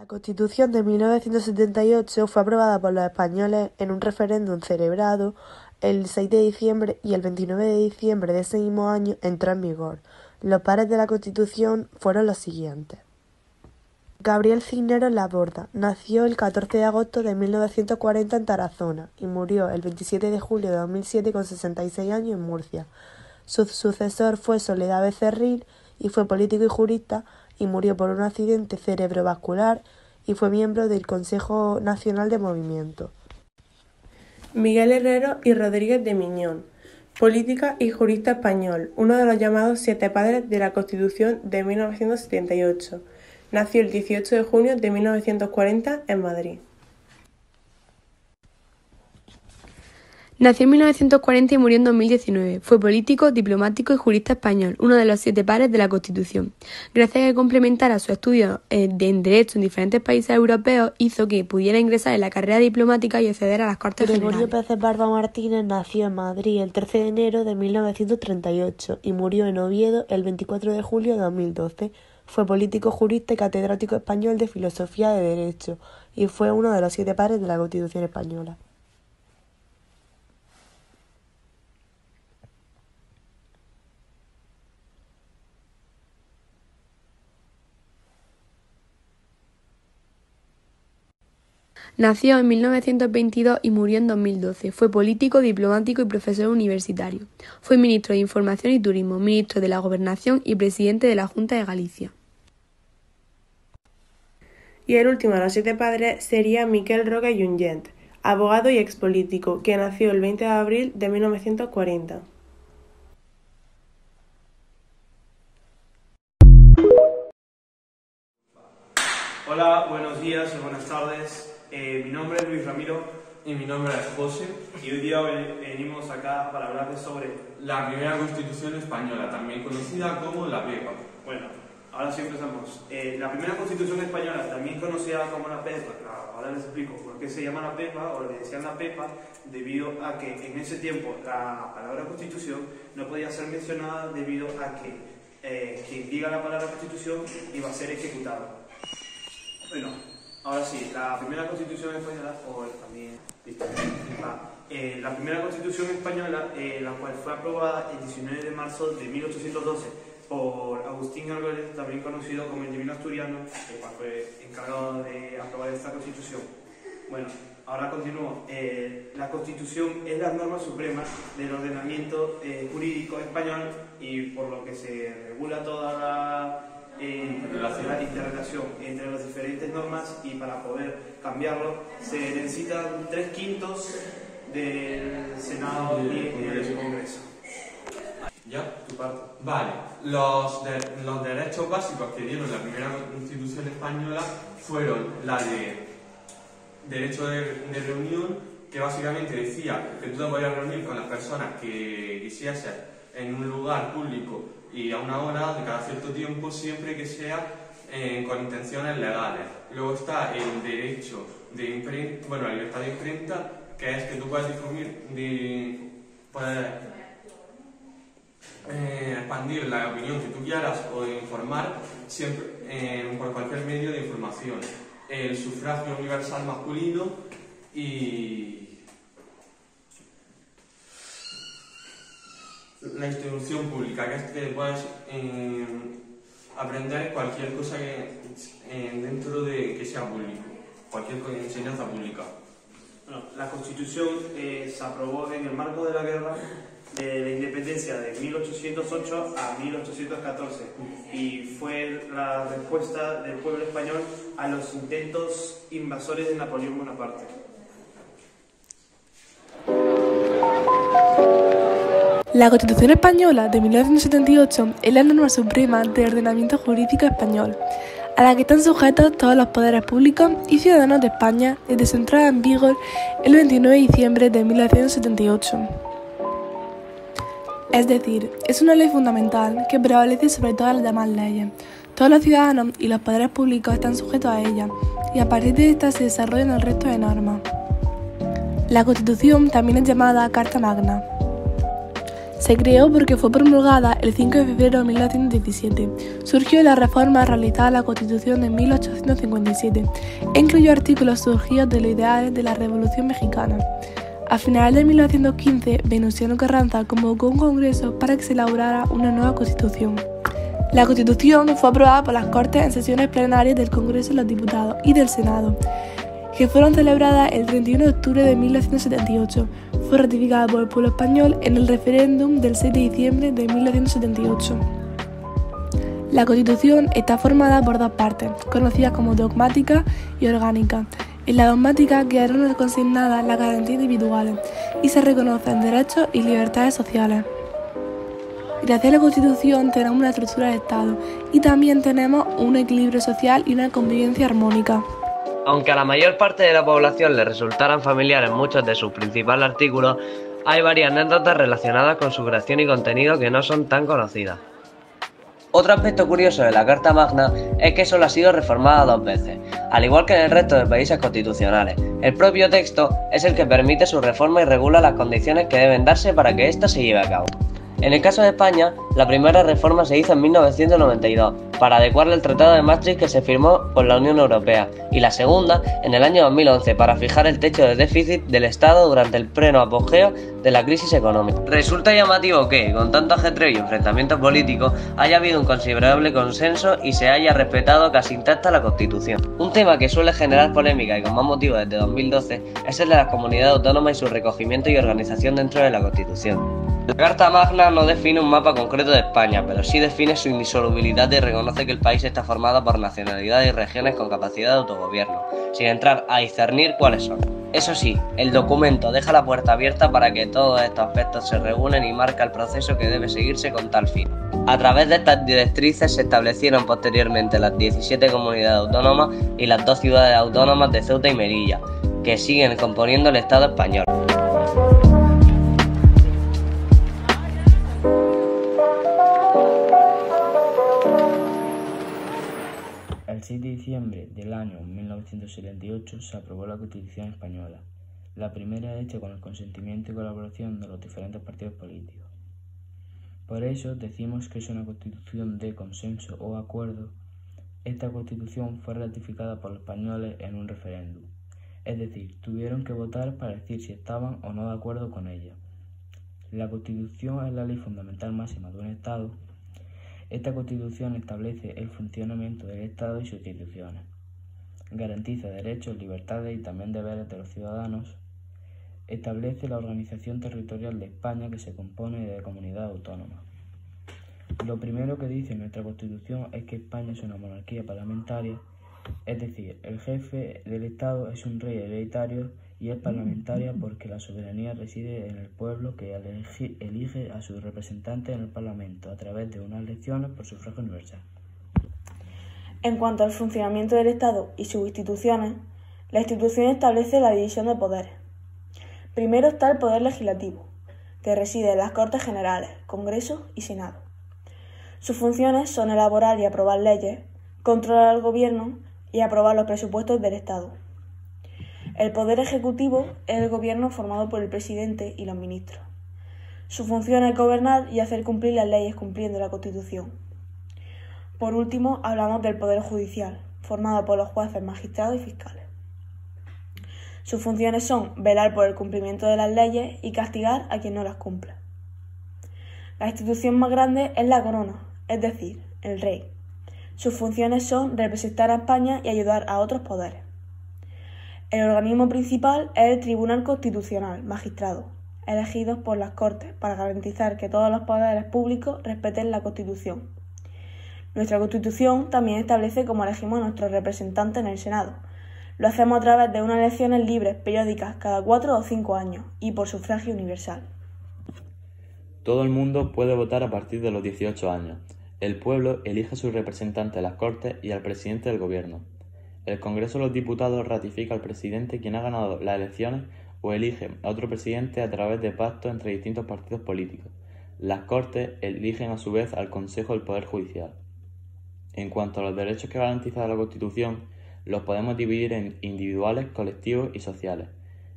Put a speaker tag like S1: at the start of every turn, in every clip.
S1: Constitución de 1978 fue aprobada por los españoles en un referéndum celebrado el 6 de diciembre y el 29 de diciembre de ese mismo año entró en vigor. Los padres de la Constitución fueron los siguientes. Gabriel Cisneros Laborda nació el 14 de agosto de 1940 en Tarazona y murió el 27 de julio de 2007 con 66 años en Murcia. Su sucesor fue Soledad Becerril y fue político y jurista y murió por un accidente cerebrovascular y fue miembro del Consejo Nacional de Movimiento.
S2: Miguel Herrero y Rodríguez de Miñón, política y jurista español, uno de los llamados siete padres de la Constitución de 1978. Nació el 18 de junio de 1940 en Madrid.
S3: Nació en 1940 y murió en 2019. Fue político, diplomático y jurista español, uno de los siete padres de la Constitución. Gracias a que complementara sus estudios en Derecho en diferentes países europeos, hizo que pudiera ingresar en la carrera diplomática y acceder a las Cortes Generales.
S1: Gregorio Pérez Barba Martínez nació en Madrid el 13 de enero de 1938 y murió en Oviedo el 24 de julio de 2012. Fue político, jurista y catedrático español de Filosofía de Derecho y fue uno de los siete padres de la Constitución española.
S3: Nació en 1922 y murió en 2012. Fue político, diplomático y profesor universitario. Fue ministro de Información y Turismo, ministro de la Gobernación y presidente de la Junta de Galicia.
S2: Y el último de los siete padres sería Miquel Roca i Junyent, abogado y expolítico, que nació el 20 de abril de 1940.
S4: Hola, buenos días y buenas tardes. Mi nombre es Luis Ramiro.
S5: Y mi nombre es José.
S4: Y hoy día venimos acá para hablarles sobre
S5: la primera Constitución española, también conocida como la PEPA.
S4: Bueno, ahora sí empezamos. La primera Constitución española, también conocida como la PEPA, ahora les explico por qué se llama la PEPA o le decían la PEPA, debido a que en ese tiempo la palabra Constitución no podía ser mencionada debido a que quien diga la palabra Constitución iba a ser ejecutado. Bueno, ahora sí, la primera Constitución española, la primera Constitución española, la cual fue aprobada el 19 de marzo de 1812 por Agustín Álvarez, también conocido como el Divino Asturiano, el cual fue encargado de aprobar esta Constitución. Bueno, ahora continúo. La Constitución es la norma suprema del ordenamiento jurídico español y por lo que se regula toda la interrelación entre las diferentes normas, y para poder cambiarlo se necesitan 3/5 del Senado y del Congreso.
S5: ¿Ya?
S4: Tu parte.
S5: Vale, los derechos básicos que dieron la primera Constitución española fueron la de derecho de reunión, que básicamente decía que tú te podías reunir con las personas que quisieses en un lugar público y a una hora de cada cierto tiempo, siempre que sea con intenciones legales. Luego está el derecho de imprenta, bueno, la libertad de imprenta, que es que tú puedes expandir la opinión que tú quieras o informar siempre por cualquier medio de información. El sufragio universal masculino y la instrucción pública, que es que puedes aprender cualquier cosa dentro de que sea público, cualquier enseñanza pública.
S4: Bueno, la Constitución se aprobó en el marco de la guerra de la independencia de 1808 a 1814 y fue la respuesta del pueblo español a los intentos invasores de Napoleón Bonaparte.
S6: La Constitución española de 1978 es la norma suprema del ordenamiento jurídico español, a la que están sujetos todos los poderes públicos y ciudadanos de España desde su entrada en vigor el 29 de diciembre de 1978. Es decir, es una ley fundamental que prevalece sobre todas las demás leyes. Todos los ciudadanos y los poderes públicos están sujetos a ella, y a partir de esta se desarrollan el resto de normas. La Constitución también es llamada Carta Magna. Se creó porque fue promulgada el 5 de febrero de 1917. Surgió la reforma realizada a la Constitución de 1857 e incluyó artículos surgidos de los ideales de la Revolución Mexicana. A finales de 1915, Venustiano Carranza convocó un congreso para que se elaborara una nueva Constitución. La Constitución fue aprobada por las Cortes en sesiones plenarias del Congreso de los Diputados y del Senado, que fueron celebradas el 31 de octubre de 1978. Fue ratificada por el pueblo español en el referéndum del 6 de diciembre de 1978. La Constitución está formada por dos partes, conocidas como dogmática y orgánica. En la dogmática quedaron consignadas las garantías individuales y se reconocen derechos y libertades sociales. Gracias a la Constitución tenemos una estructura de Estado y también tenemos un equilibrio social y una convivencia armónica.
S7: Aunque a la mayor parte de la población le resultaran familiares muchos de sus principales artículos, hay varias anécdotas relacionadas con su creación y contenido que no son tan conocidas. Otro aspecto curioso de la Carta Magna es que solo ha sido reformada 2 veces, al igual que en el resto de países constitucionales. El propio texto es el que permite su reforma y regula las condiciones que deben darse para que ésta se lleve a cabo. En el caso de España, la primera reforma se hizo en 1992 para adecuarla al Tratado de Maastricht que se firmó por la Unión Europea, y la segunda en el año 2011 para fijar el techo de déficit del Estado durante el pleno apogeo de la crisis económica. Resulta llamativo que, con tanto ajetreo y enfrentamiento político, haya habido un considerable consenso y se haya respetado casi intacta la Constitución. Un tema que suele generar polémica y con más motivo desde 2012 es el de las comunidades autónomas y su recogimiento y organización dentro de la Constitución. La Carta Magna no define un mapa concreto de España, pero sí define su indisolubilidad y reconoce que el país está formado por nacionalidades y regiones con capacidad de autogobierno, sin entrar a discernir cuáles son. Eso sí, el documento deja la puerta abierta para que todos estos aspectos se reúnen y marca el proceso que debe seguirse con tal fin. A través de estas directrices se establecieron posteriormente las 17 comunidades autónomas y las 2 ciudades autónomas de Ceuta y Melilla, que siguen componiendo el Estado español.
S8: El 6 de diciembre del año 1978 se aprobó la Constitución española, la primera hecha con el consentimiento y colaboración de los diferentes partidos políticos. Por eso decimos que es una Constitución de consenso o acuerdo. Esta Constitución fue ratificada por los españoles en un referéndum, es decir, tuvieron que votar para decir si estaban o no de acuerdo con ella. La Constitución es la ley fundamental máxima de un Estado. Esta Constitución establece el funcionamiento del Estado y sus instituciones. Garantiza derechos, libertades y también deberes de los ciudadanos. Establece la organización territorial de España, que se compone de comunidades autónomas. Lo primero que dice nuestra Constitución es que España es una monarquía parlamentaria, es decir, el jefe del Estado es un rey hereditario y es parlamentaria porque la soberanía reside en el pueblo, que elige a sus representantes en el Parlamento a través de unas elecciones por sufragio universal.
S9: En cuanto al funcionamiento del Estado y sus instituciones, la Constitución establece la división de poderes. Primero está el poder legislativo, que reside en las Cortes Generales, Congreso y Senado. Sus funciones son elaborar y aprobar leyes, controlar al gobierno y aprobar los presupuestos del Estado. El poder ejecutivo es el gobierno formado por el presidente y los ministros. Su función es gobernar y hacer cumplir las leyes cumpliendo la Constitución. Por último, hablamos del poder judicial, formado por los jueces, magistrados y fiscales. Sus funciones son velar por el cumplimiento de las leyes y castigar a quien no las cumpla. La institución más grande es la corona, es decir, el rey. Sus funciones son representar a España y ayudar a otros poderes. El organismo principal es el Tribunal Constitucional, magistrados, elegidos por las Cortes para garantizar que todos los poderes públicos respeten la Constitución. Nuestra Constitución también establece cómo elegimos a nuestros representantes en el Senado. Lo hacemos a través de unas elecciones libres, periódicas, cada 4 o 5 años, y por sufragio universal.
S10: Todo el mundo puede votar a partir de los 18 años. El pueblo elige a sus representantes en las Cortes y al presidente del Gobierno. El Congreso de los Diputados ratifica al presidente quien ha ganado las elecciones o elige a otro presidente a través de pactos entre distintos partidos políticos. Las Cortes eligen a su vez al Consejo del Poder Judicial. En cuanto a los derechos que garantiza la Constitución, los podemos dividir en individuales, colectivos y sociales.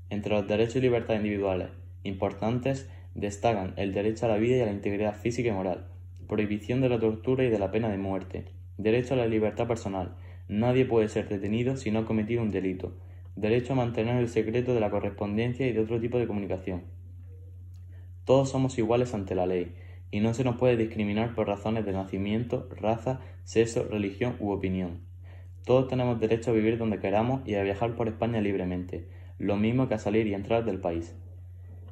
S10: Entre los derechos y libertades individuales importantes Destacan el derecho a la vida y a la integridad física y moral, prohibición de la tortura y de la pena de muerte, derecho a la libertad personal, nadie puede ser detenido si no ha cometido un delito, derecho a mantener el secreto de la correspondencia y de otro tipo de comunicación. Todos somos iguales ante la ley, y no se nos puede discriminar por razones de nacimiento, raza, sexo, religión u opinión. Todos tenemos derecho a vivir donde queramos y a viajar por España libremente, lo mismo que a salir y entrar del país.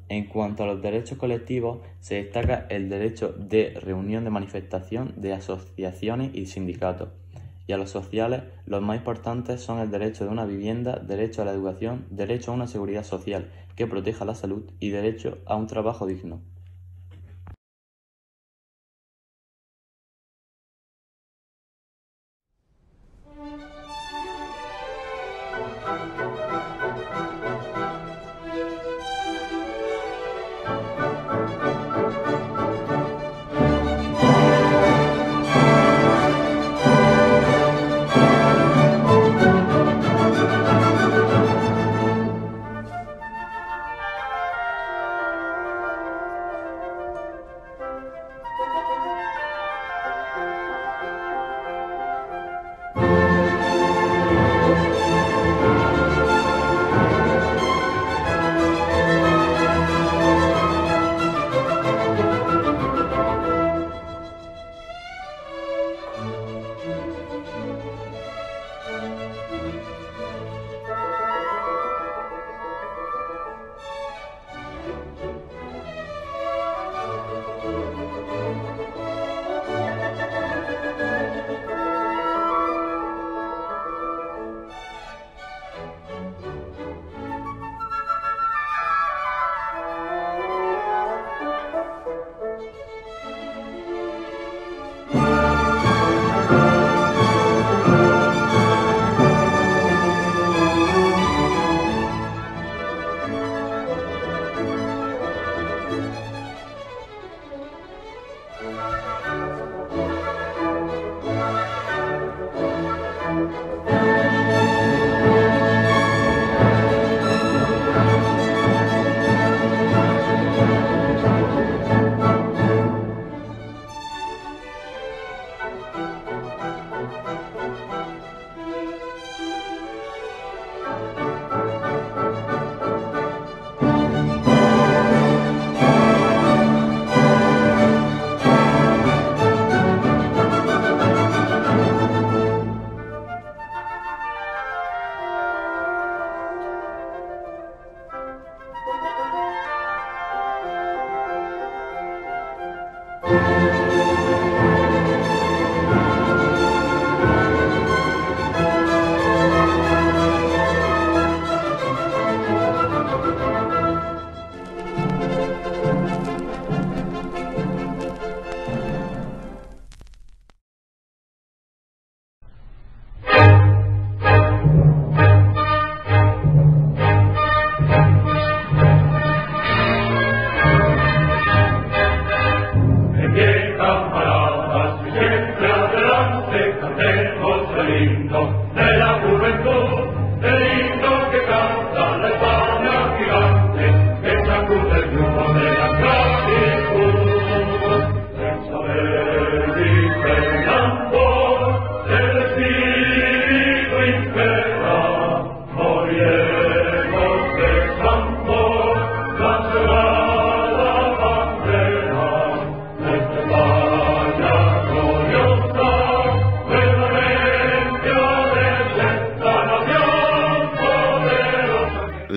S10: En cuanto a los derechos colectivos, se destaca el derecho de reunión, de manifestación, de asociaciones y sindicatos. Y a los sociales, los más importantes son el derecho de una vivienda, derecho a la educación, derecho a una seguridad social que proteja la salud y derecho a un trabajo digno.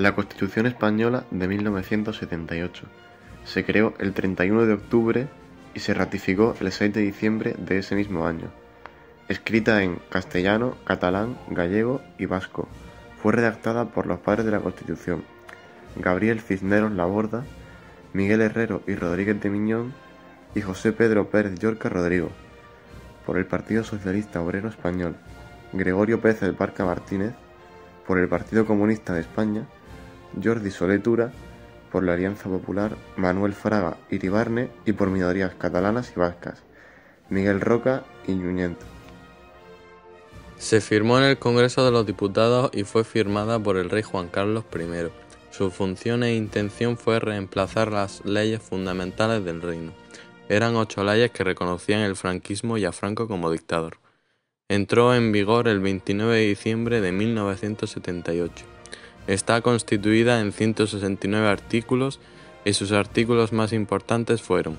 S11: La Constitución Española de 1978 se creó el 31 de octubre y se ratificó el 6 de diciembre de ese mismo año. Escrita en castellano, catalán, gallego y vasco, fue redactada por los padres de la Constitución, Gabriel Cisneros Laborda, Miguel Herrero y Rodríguez de Miñón y José Pedro Pérez Llorca Rodrigo, por el Partido Socialista Obrero Español, Gregorio Pérez Barca Martínez, por el Partido Comunista de España, Jordi Solé Tura, por la Alianza Popular, Manuel Fraga Iribarne y por minorías catalanas y vascas, Miguel Roca y Ñuñent.
S12: Se firmó en el Congreso de los Diputados y fue firmada por el rey Juan Carlos I,
S10: Su función e intención fue reemplazar las leyes fundamentales del reino. Eran 8 leyes que reconocían el franquismo y a Franco como dictador. Entró en vigor el 29 de diciembre de 1978. Está constituida en 169 artículos y sus artículos más importantes fueron: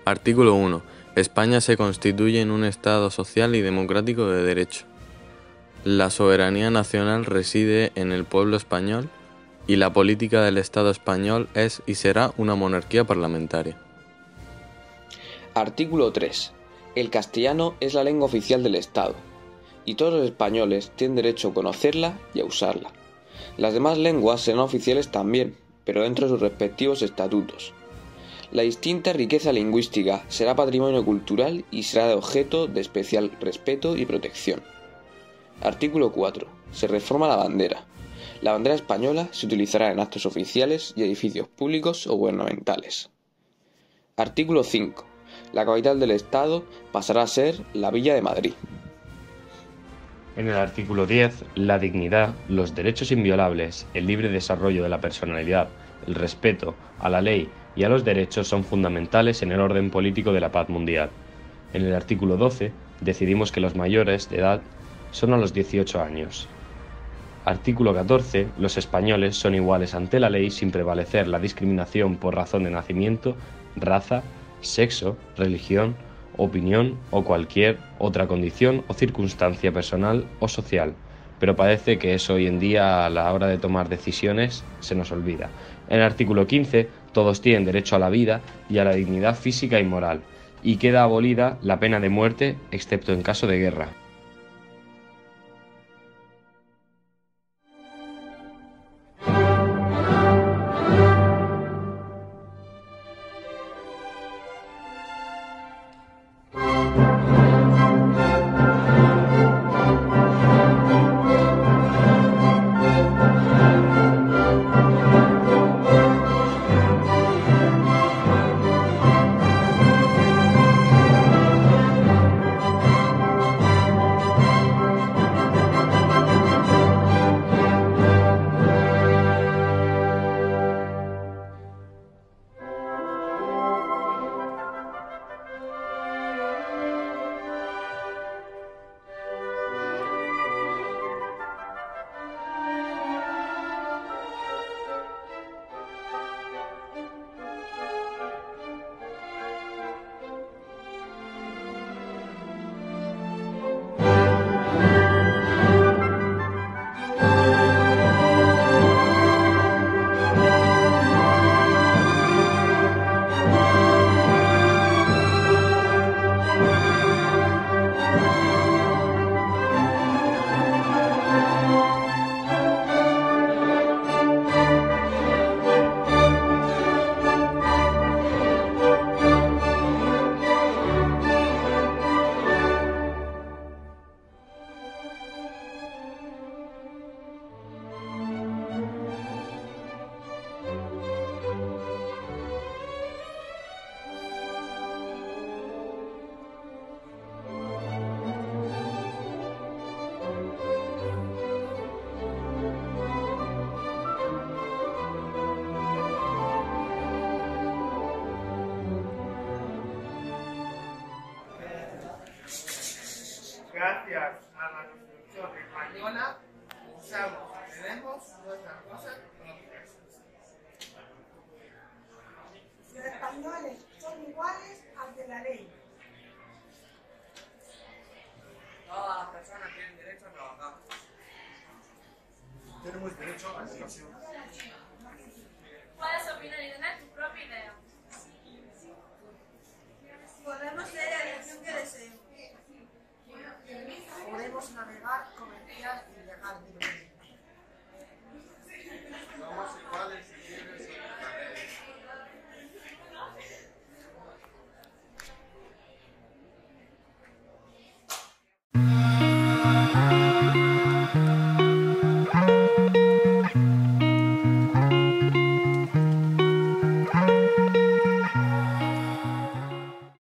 S10: Artículo 1. España se constituye en un Estado social y democrático de derecho. La soberanía nacional reside en el pueblo español y la política del Estado español es y será una monarquía parlamentaria.
S12: Artículo 3. El castellano es la lengua oficial del Estado, y todos los españoles tienen derecho a conocerla y a usarla. Las demás lenguas serán oficiales también, pero dentro de sus respectivos estatutos. La distinta riqueza lingüística será patrimonio cultural y será de objeto de especial respeto y protección. Artículo 4. Se reforma la bandera. La bandera española se utilizará en actos oficiales y edificios públicos o gubernamentales. Artículo 5. La capital del Estado pasará a ser la Villa de Madrid.
S13: En el artículo 10, la dignidad, los derechos inviolables, el libre desarrollo de la personalidad, el respeto a la ley y a los derechos son fundamentales en el orden político de la paz mundial. En el artículo 12, decidimos que los mayores de edad son a los 18 años. Artículo 14. Los españoles son iguales ante la ley sin prevalecer la discriminación por razón de nacimiento, raza, sexo, religión, opinión o cualquier otra condición o circunstancia personal o social. Pero parece que eso hoy en día a la hora de tomar decisiones se nos olvida. En el artículo 15, todos tienen derecho a la vida y a la dignidad física y moral, y queda abolida la pena de muerte excepto en caso de guerra.
S14: Gracias a la Constitución española, usamos y tenemos nuestras cosas propias.
S15: Los españoles son iguales ante la ley.
S14: Todas las personas tienen derecho a trabajar. Tenemos derecho a la educación.
S16: Puedes opinar y tener tu propia idea.
S15: Podemos leer la dirección que deseemos.
S14: Podemos navegar, comerciar y viajar libremente.